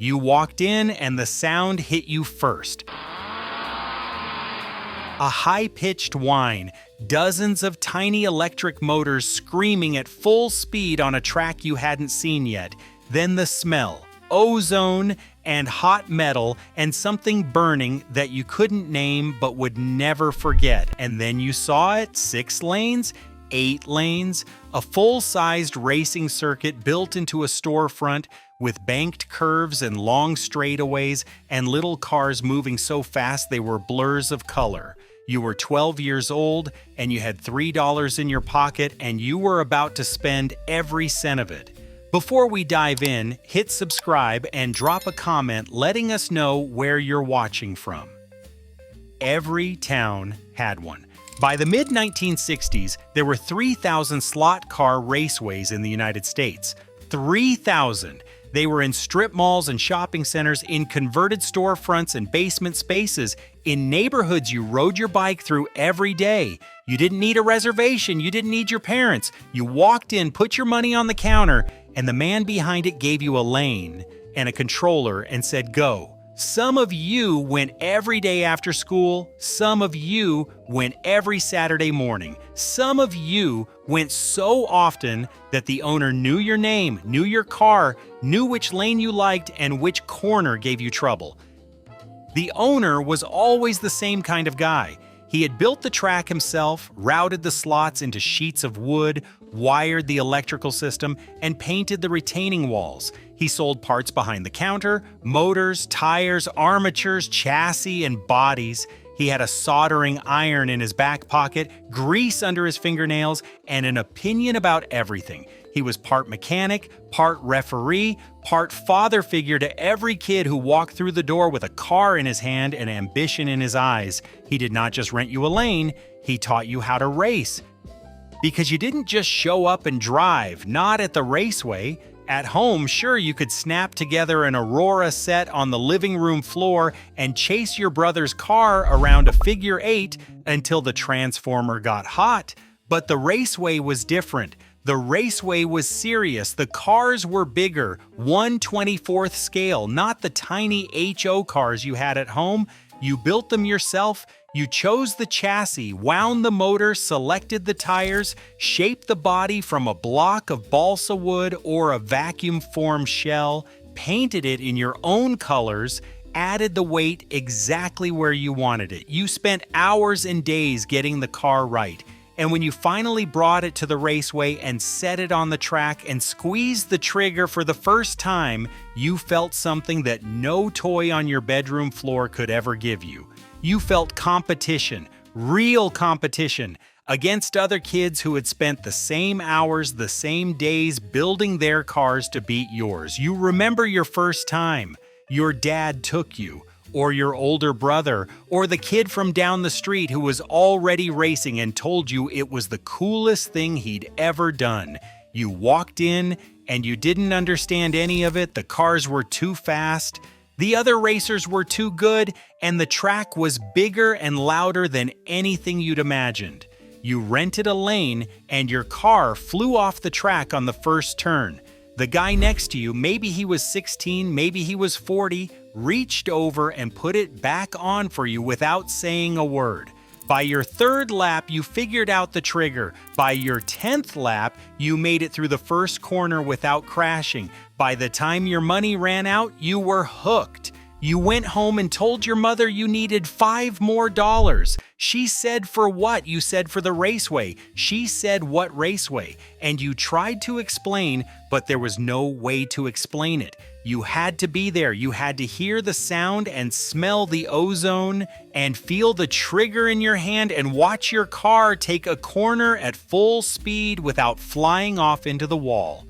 You walked in and the sound hit you first. A high-pitched whine, dozens of tiny electric motors screaming at full speed on a track you hadn't seen yet. Then the smell, ozone and hot metal and something burning that you couldn't name but would never forget. And then you saw it, 6 lanes, 8 lanes, a full-sized racing circuit built into a storefront with banked curves and long straightaways and little cars moving so fast they were blurs of color. You were 12 years old and you had $3 in your pocket and you were about to spend every cent of it. Before we dive in, hit subscribe and drop a comment letting us know where you're watching from. Every town had one. By the mid-1960s, there were 3,000 slot car raceways in the United States. 3,000! They were in strip malls and shopping centers, in converted storefronts and basement spaces, in neighborhoods you rode your bike through every day. You didn't need a reservation, you didn't need your parents. You walked in, put your money on the counter, and the man behind it gave you a lane and a controller and said, "Go." Some of you went every day after school. Some of you went every Saturday morning. Some of you went so often that the owner knew your name, knew your car, knew which lane you liked, and which corner gave you trouble. The owner was always the same kind of guy. He had built the track himself, routed the slots into sheets of wood, wired the electrical system, and painted the retaining walls. He sold parts behind the counter, motors, tires, armatures, chassis, and bodies. He had a soldering iron in his back pocket, grease under his fingernails, and an opinion about everything. He was part mechanic, part referee, part father figure to every kid who walked through the door with a car in his hand and ambition in his eyes. He did not just rent you a lane, he taught you how to race. Because you didn't just show up and drive, not at the Raceway. At home, sure, you could snap together an Aurora set on the living room floor and chase your brother's car around a figure 8 until the transformer got hot. But the Raceway was different. The Raceway was serious. The cars were bigger, 1/24th scale, not the tiny HO cars you had at home. You built them yourself. You chose the chassis, wound the motor, selected the tires, shaped the body from a block of balsa wood or a vacuum-formed shell, painted it in your own colors, added the weight exactly where you wanted it. You spent hours and days getting the car right. And when you finally brought it to the Raceway and set it on the track and squeezed the trigger for the first time, you felt something that no toy on your bedroom floor could ever give you. You felt competition, real competition, against other kids who had spent the same hours, the same days building their cars to beat yours. You remember your first time. Your dad took you, or your older brother, or the kid from down the street who was already racing and told you it was the coolest thing he'd ever done. You walked in and you didn't understand any of it. The cars were too fast. The other racers were too good, and the track was bigger and louder than anything you'd imagined. You rented a lane, and your car flew off the track on the first turn. The guy next to you, maybe he was 16, maybe he was 40, reached over and put it back on for you without saying a word. By your 3rd lap, you figured out the trigger. By your 10th lap, you made it through the first corner without crashing. By the time your money ran out, you were hooked. You went home and told your mother you needed $5 more. She said, "For what?" You said, "For the Raceway." She said, "What Raceway?" And you tried to explain, but there was no way to explain it. You had to be there. You had to hear the sound and smell the ozone and feel the trigger in your hand and watch your car take a corner at full speed without flying off into the wall.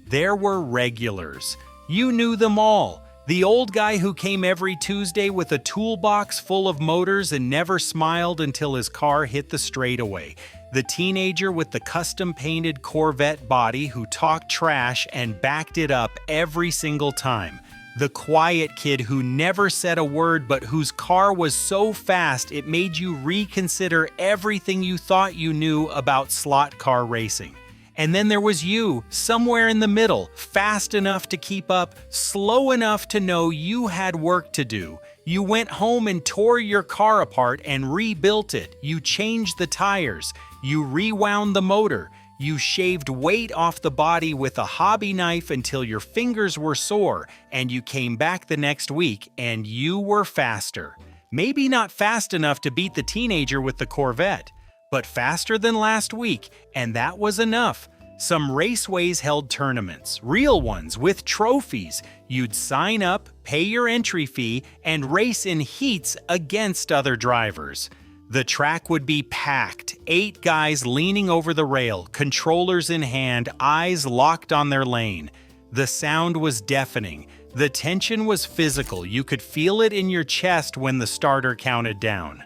There were regulars. You knew them all. The old guy who came every Tuesday with a toolbox full of motors and never smiled until his car hit the straightaway. The teenager with the custom-painted Corvette body who talked trash and backed it up every single time. The quiet kid who never said a word but whose car was so fast it made you reconsider everything you thought you knew about slot car racing. And then there was you, somewhere in the middle, fast enough to keep up, slow enough to know you had work to do. You went home and tore your car apart and rebuilt it. You changed the tires. You rewound the motor. You shaved weight off the body with a hobby knife until your fingers were sore, and you came back the next week and you were faster. Maybe not fast enough to beat the teenager with the Corvette, but faster than last week, and that was enough. Some raceways held tournaments, real ones with trophies. You'd sign up, pay your entry fee, and race in heats against other drivers. The track would be packed, 8 guys leaning over the rail, controllers in hand, eyes locked on their lane. The sound was deafening. The tension was physical. You could feel it in your chest when the starter counted down.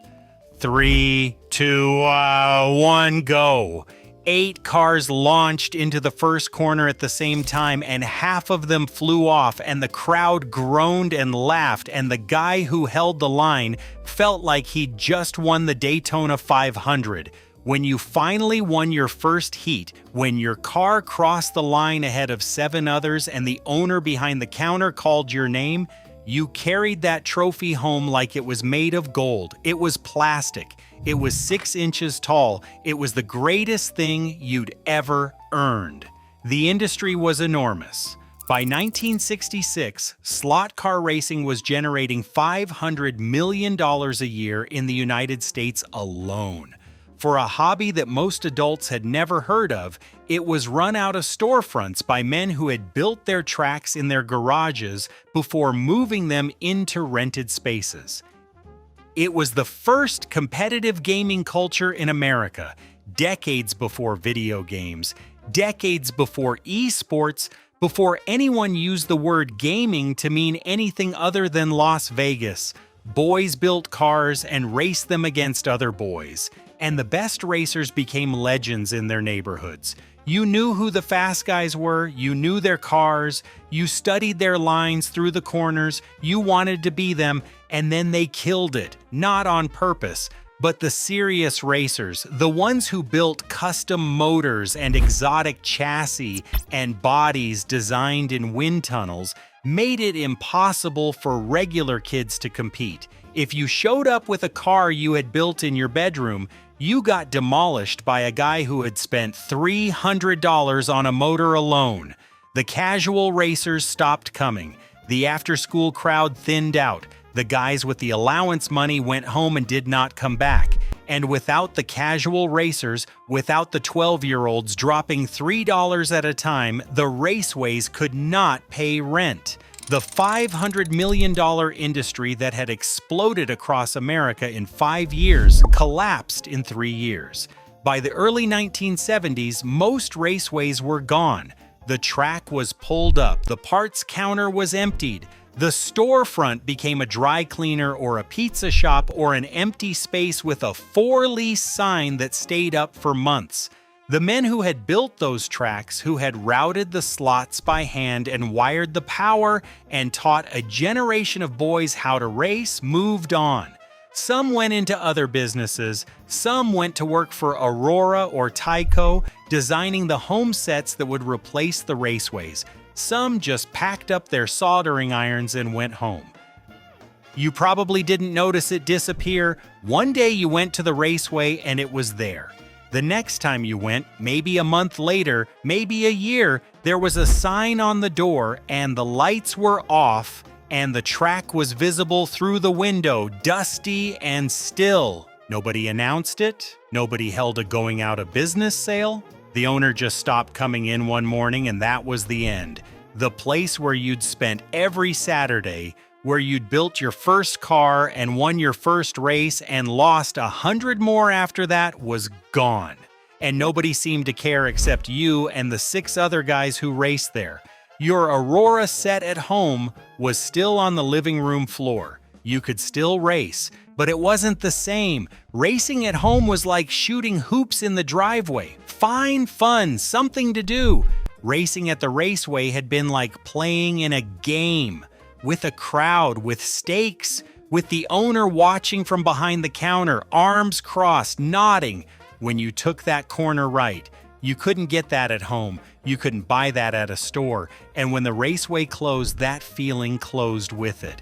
3, 2, 1, go. 8 cars launched into the first corner at the same time, and half of them flew off, and the crowd groaned and laughed, and the guy who held the line felt like he'd just won the Daytona 500. When you finally won your first heat, when your car crossed the line ahead of 7 others and the owner behind the counter called your name, you carried that trophy home like it was made of gold. It was plastic. It was 6 inches tall. It was the greatest thing you'd ever earned. The industry was enormous. By 1966, slot car racing was generating $500 million a year in the United States alone. For a hobby that most adults had never heard of, it was run out of storefronts by men who had built their tracks in their garages before moving them into rented spaces. It was the first competitive gaming culture in America, decades before video games, decades before esports, before anyone used the word gaming to mean anything other than Las Vegas. Boys built cars and raced them against other boys, and the best racers became legends in their neighborhoods. You knew who the fast guys were, you knew their cars, you studied their lines through the corners, you wanted to be them, and then they killed it, not on purpose. But the serious racers, the ones who built custom motors and exotic chassis and bodies designed in wind tunnels, made it impossible for regular kids to compete. If you showed up with a car you had built in your bedroom, you got demolished by a guy who had spent $300 on a motor alone. The casual racers stopped coming. The after-school crowd thinned out. The guys with the allowance money went home and did not come back. And without the casual racers, without the 12-year-olds dropping $3 at a time, the raceways could not pay rent. The $500 million industry that had exploded across America in 5 years collapsed in 3 years. By the early 1970s, most raceways were gone. The track was pulled up, the parts counter was emptied. The storefront became a dry cleaner or a pizza shop or an empty space with a for-lease sign that stayed up for months. The men who had built those tracks, who had routed the slots by hand and wired the power and taught a generation of boys how to race, moved on. Some went into other businesses, some went to work for Aurora or Tyco, designing the home sets that would replace the raceways. Some just packed up their soldering irons and went home. You probably didn't notice it disappear. One day you went to the raceway and it was there. The next time you went, maybe a month later, maybe a year, there was a sign on the door and the lights were off and the track was visible through the window, dusty and still. Nobody announced it. Nobody held a going out of business sale. The owner just stopped coming in one morning and that was the end. The place where you'd spent every Saturday, where you'd built your first car and won your first race and lost 100 more after that, was gone. And nobody seemed to care except you and the 6 other guys who raced there. Your Aurora set at home was still on the living room floor. You could still race, but it wasn't the same. Racing at home was like shooting hoops in the driveway. Fine fun, something to do. Racing at the raceway had been like playing in a game, with a crowd, with stakes, with the owner watching from behind the counter, arms crossed, nodding. When you took that corner right, You couldn't get that at home. You couldn't buy that at a store. And when the Raceway closed, that feeling closed with it.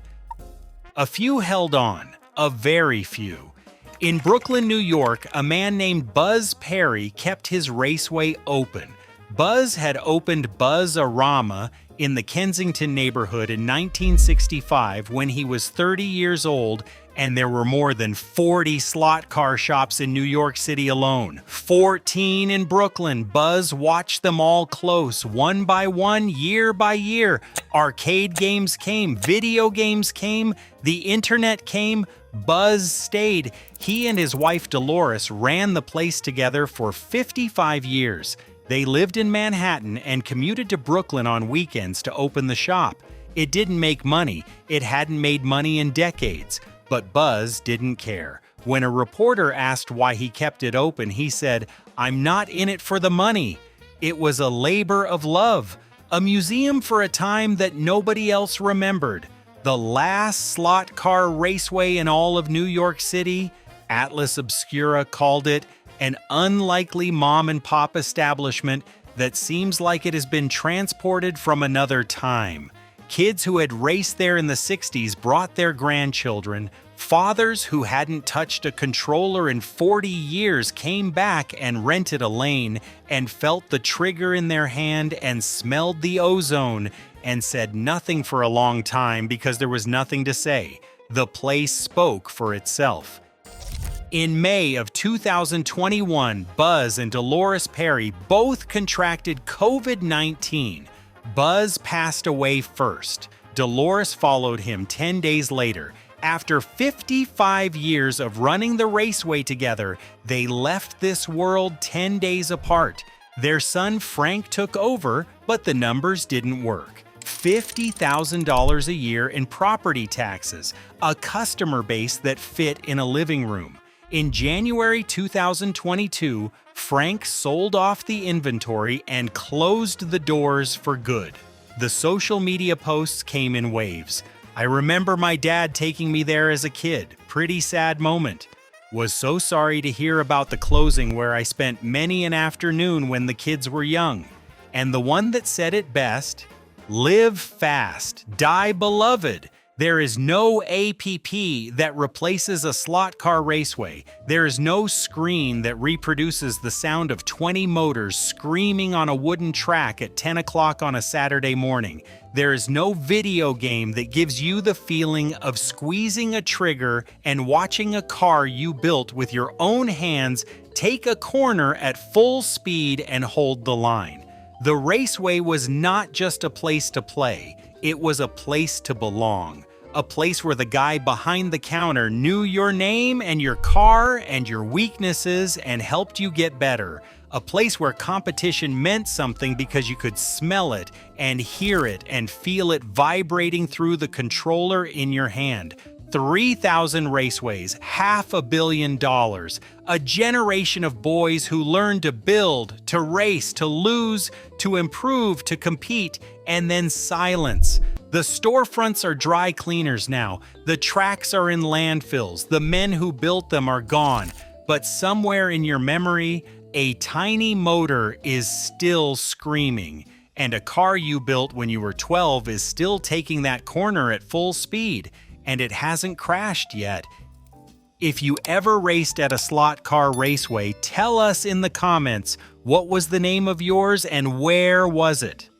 A few held on, a very few. In Brooklyn, New York, a man named Buzz Perry kept his Raceway open. Buzz had opened Buzz-A-Rama in the Kensington neighborhood in 1965 when he was 30 years old, and there were more than 40 slot car shops in New York City alone. 14 in Brooklyn. Buzz watched them all close, one by one, year by year. Arcade games came, video games came, the internet came. Buzz stayed. He and his wife Dolores ran the place together for 55 years. They lived in Manhattan and commuted to Brooklyn on weekends to open the shop. It didn't make money. It hadn't made money in decades. But Buzz didn't care. When a reporter asked why he kept it open, he said, "I'm not in it for the money." It was a labor of love, a museum for a time that nobody else remembered. The last slot car raceway in all of New York City, Atlas Obscura called it, an unlikely mom-and-pop establishment that seems like it has been transported from another time. Kids who had raced there in the 60s brought their grandchildren. Fathers who hadn't touched a controller in 40 years came back and rented a lane and felt the trigger in their hand and smelled the ozone and said nothing for a long time because there was nothing to say. The place spoke for itself. In May of 2021, Buzz and Dolores Perry both contracted COVID-19. Buzz passed away first. Dolores followed him 10 days later. After 55 years of running the Raceway together, they left this world 10 days apart. Their son Frank took over, but the numbers didn't work. $50,000 a year in property taxes, a customer base that fit in a living room. In January 2022, Frank sold off the inventory and closed the doors for good. The social media posts came in waves. I remember my dad taking me there as a kid. Pretty sad moment. Was so sorry to hear about the closing where I spent many an afternoon when the kids were young. And the one that said it best, live fast, die beloved. There is no APP that replaces a slot car raceway. There is no screen that reproduces the sound of 20 motors screaming on a wooden track at 10 o'clock on a Saturday morning. There is no video game that gives you the feeling of squeezing a trigger and watching a car you built with your own hands take a corner at full speed and hold the line. The Raceway was not just a place to play. It was a place to belong, a place where the guy behind the counter knew your name and your car and your weaknesses and helped you get better, a place where competition meant something because you could smell it and hear it and feel it vibrating through the controller in your hand. 3,000 raceways, $500 million, a generation of boys who learned to build, to race, to lose, to improve, to compete, and then silence. The storefronts are dry cleaners now. The tracks are in landfills. The men who built them are gone. But somewhere in your memory, a tiny motor is still screaming. And a car you built when you were 12 is still taking that corner at full speed. And it hasn't crashed yet. If you ever raced at a slot car raceway, tell us in the comments what was the name of yours and where was it?